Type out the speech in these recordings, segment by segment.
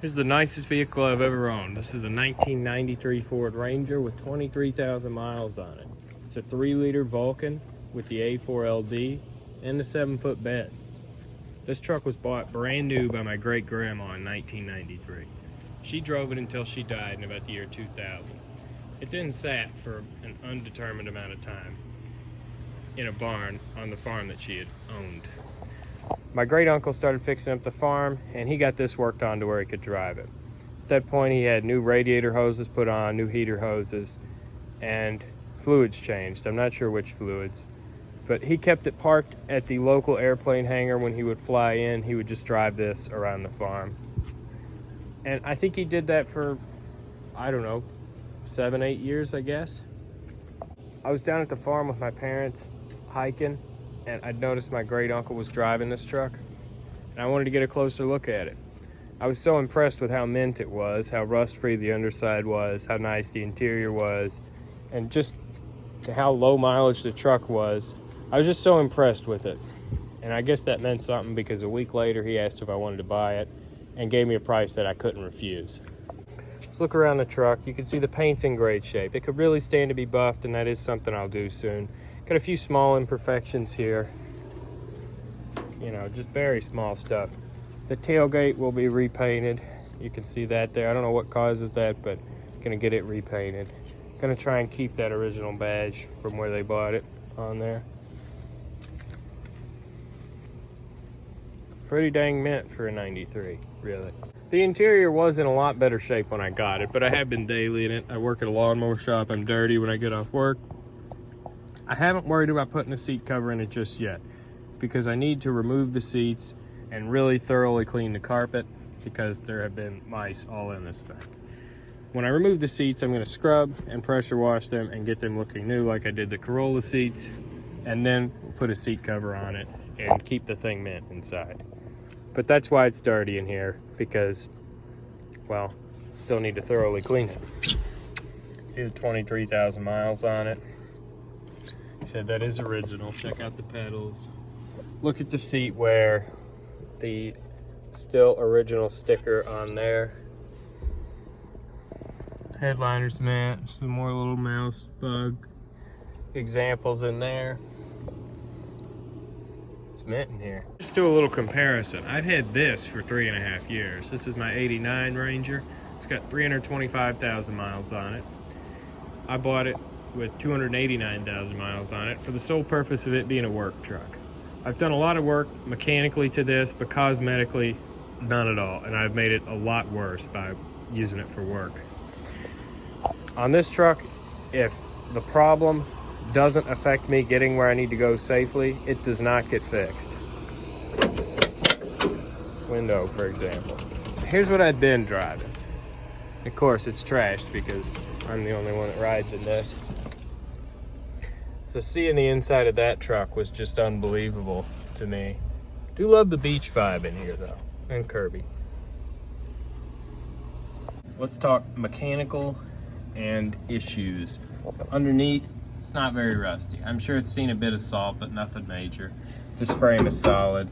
Here's the nicest vehicle I've ever owned. This is a 1993 Ford Ranger with 23,000 miles on it. It's a 3-liter Vulcan with the A4LD and the 7-foot bed. This truck was bought brand new by my great-grandma in 1993. She drove it until she died in about the year 2000. It then sat for an undetermined amount of time in a barn on the farm that she had owned. My great uncle started fixing up the farm and he got this worked on to where he could drive it. At that point he had new radiator hoses put on, new heater hoses, and fluids changed. I'm not sure which fluids, but he kept it parked at the local airplane hangar. When he would fly in, he would just drive this around the farm. And I think he did that for, I don't know, 7-8 years, I guess. I was down at the farm with my parents hiking, and I'd noticed my great uncle was driving this truck, and I wanted to get a closer look at it. I was so impressed with how mint it was, how rust-free the underside was, how nice the interior was, and just how low mileage the truck was. I was just so impressed with it. And I guess that meant something, because a week later he asked if I wanted to buy it and gave me a price that I couldn't refuse. Let's look around the truck. You can see the paint's in great shape. It could really stand to be buffed, and that is something I'll do soon. Got a few small imperfections here. You know, just very small stuff. The tailgate will be repainted. You can see that there. I don't know what causes that, but gonna get it repainted. Gonna try and keep that original badge from where they bought it on there. Pretty dang mint for a 93, really. The interior was in a lot better shape when I got it, but I have been daily in it. I work at a lawnmower shop. I'm dirty when I get off work. I haven't worried about putting a seat cover in it just yet, because I need to remove the seats and really thoroughly clean the carpet, because there have been mice all in this thing. When I remove the seats, I'm going to scrub and pressure wash them and get them looking new like I did the Corolla seats, and then put a seat cover on it and keep the thing mint inside. But that's why it's dirty in here, because, well, still need to thoroughly clean it. See the 23,000 miles on it. He said that is original. Check out the pedals. Look at the seat wear. The still original sticker on there. Headliner's mint. Some more little mouse bug examples in there. It's mint in here. Just do a little comparison. I've had this for 3.5 years. This is my '89 Ranger. It's got 325,000 miles on it. I bought it with 289,000 miles on it for the sole purpose of it being a work truck. I've done a lot of work mechanically to this, but cosmetically, none at all. And I've made it a lot worse by using it for work. On this truck, if the problem doesn't affect me getting where I need to go safely, it does not get fixed. Window, for example. So here's what I've been driving. Of course, it's trashed because I'm the only one that rides in this. So seeing the inside of that truck was just unbelievable to me. Do love the beach vibe in here though, and Kirby. Let's talk mechanical and issues. Underneath, it's not very rusty. I'm sure it's seen a bit of salt, but nothing major. This frame is solid.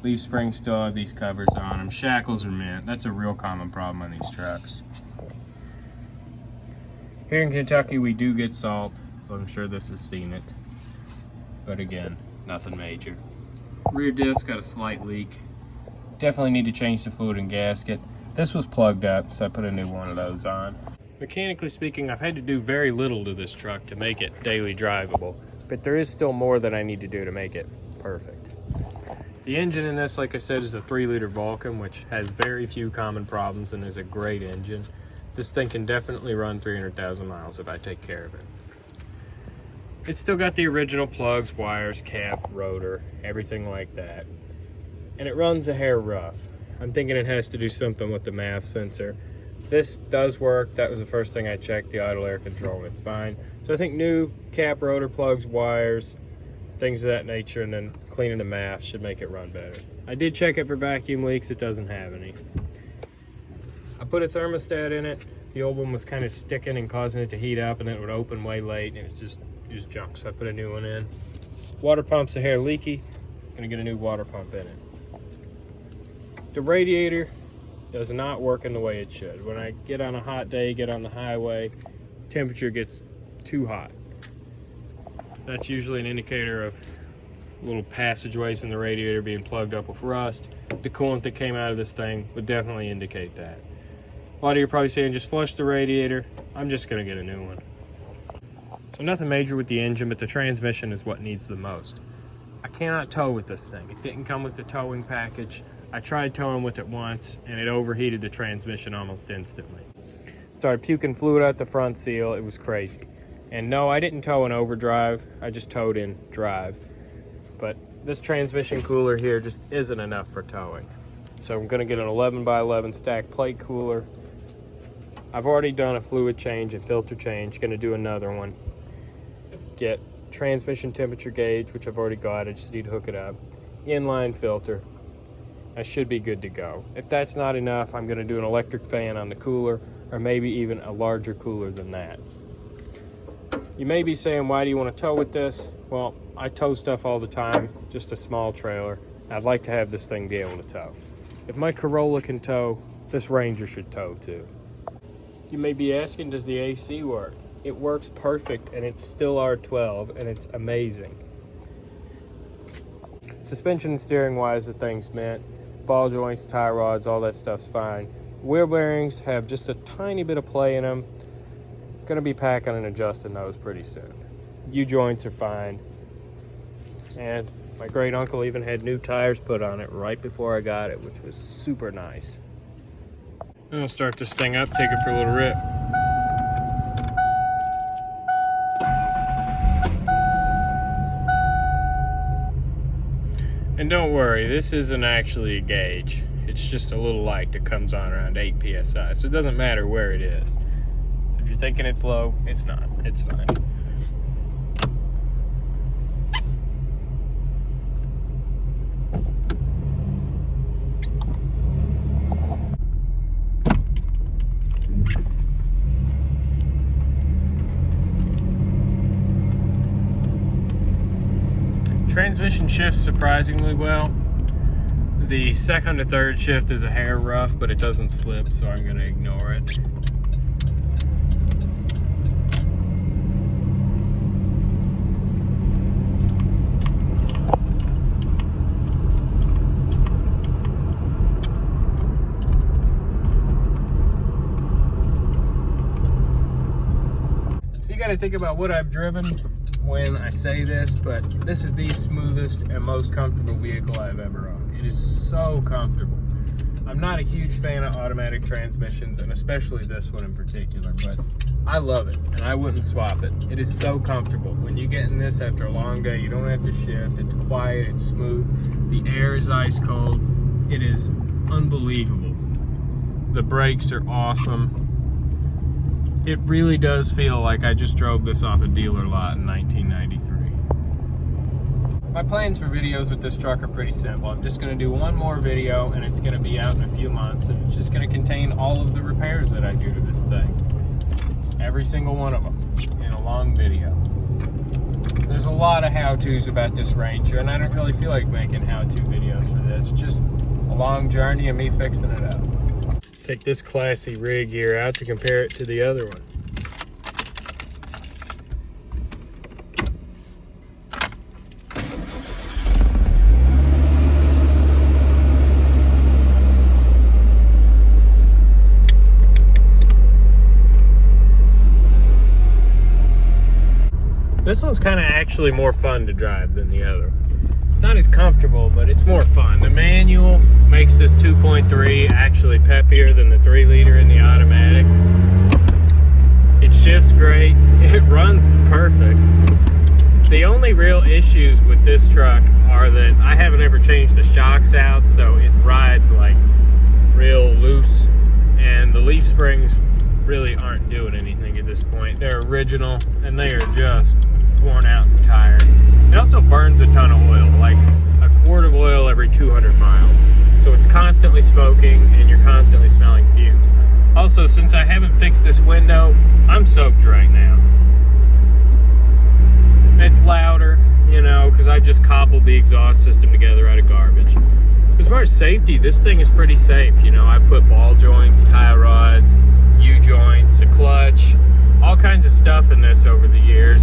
Leaf springs still have these covers on them. Shackles are mint. That's a real common problem on these trucks. Here in Kentucky, we do get salt, so I'm sure this has seen it. But again, nothing major. Rear diff's got a slight leak. Definitely need to change the fluid and gasket. This was plugged up, so I put a new one of those on. Mechanically speaking, I've had to do very little to this truck to make it daily drivable, but there is still more that I need to do to make it perfect. The engine in this, like I said, is a 3-liter Vulcan, which has very few common problems and is a great engine. This thing can definitely run 300,000 miles if I take care of it. It's still got the original plugs, wires, cap, rotor, everything like that. And it runs a hair rough. I'm thinking it has to do something with the MAF sensor. This does work. That was the first thing I checked, the idle air control, and it's fine. So I think new cap, rotor, plugs, wires, things of that nature, and then cleaning the MAF should make it run better. I did check it for vacuum leaks. It doesn't have any. I put a thermostat in it. The old one was kind of sticking and causing it to heat up, and then it would open way late, and it was junk, so I put a new one in. Water pump's a hair leaky. Gonna get a new water pump in it. The radiator does not working the way it should. When I get on a hot day, get on the highway, temperature gets too hot. That's usually an indicator of little passageways in the radiator being plugged up with rust. The coolant that came out of this thing would definitely indicate that. A lot of you are probably saying just flush the radiator. I'm just gonna get a new one. So nothing major with the engine, but the transmission is what needs the most. I cannot tow with this thing. It didn't come with the towing package. I tried towing with it once and it overheated the transmission almost instantly. Started puking fluid out the front seal. It was crazy. And no, I didn't tow in overdrive. I just towed in drive. But this transmission cooler here just isn't enough for towing. So I'm gonna get an 11x11 stack plate cooler. I've already done a fluid change and filter change. Gonna do another one. Get transmission temperature gauge, which I've already got. I just need to hook it up. Inline filter. I should be good to go. If that's not enough, I'm gonna do an electric fan on the cooler, or maybe even a larger cooler than that. You may be saying, why do you want to tow with this? Well, I tow stuff all the time, just a small trailer. I'd like to have this thing be able to tow. If my Corolla can tow, this Ranger should tow too. You may be asking, does the AC work? It works perfect, and it's still R12, and it's amazing. Suspension and steering wise, the thing's mint. Ball joints, tie rods, all that stuff's fine. Wheel bearings have just a tiny bit of play in them. Gonna be packing and adjusting those pretty soon. U-joints are fine. And my great uncle even had new tires put on it right before I got it, which was super nice. I'm gonna start this thing up, take it for a little rip. And don't worry, this isn't actually a gauge. It's just a little light that comes on around 8 PSI, so it doesn't matter where it is. If you're thinking it's low, it's not. It's fine. Transmission shifts surprisingly well. The second to third shift is a hair rough, but it doesn't slip, so I'm going to ignore it. So you got to think about what I've driven when I say this, but this is the smoothest and most comfortable vehicle I've ever owned. It is so comfortable. I'm not a huge fan of automatic transmissions, and especially this one in particular, but I love it, and I wouldn't swap it. It is so comfortable. When you get in this after a long day, you don't have to shift. It's quiet, it's smooth. The air is ice cold. It is unbelievable. The brakes are awesome. It really does feel like I just drove this off a dealer lot in 1993. My plans for videos with this truck are pretty simple. I'm just going to do one more video, and it's going to be out in a few months, and it's just going to contain all of the repairs that I do to this thing. Every single one of them in a long video. There's a lot of how-tos about this Ranger, and I don't really feel like making how-to videos for this. Just a long journey and me fixing it up. Take this classy rig here out to compare it to the other one. This one's kind of actually more fun to drive than the other. It's not as comfortable, but it's more fun. The manual makes this 2.3 actually peppier than the 3 liter in the automatic. It shifts great. It runs perfect. The only real issues with this truck are that I haven't ever changed the shocks out, so it rides like real loose, and the leaf springs really aren't doing anything at this point. They're original, and they are just worn out and tired. It also burns a ton of oil, like a quart of oil every 200 miles. So it's constantly smoking, and you're constantly smelling fumes. Also, since I haven't fixed this window, I'm soaked right now. It's louder, you know, because I just cobbled the exhaust system together out of garbage. As far as safety, this thing is pretty safe. You know, I've put ball joints, tie rods, U-joints, a clutch, all kinds of stuff in this over the years.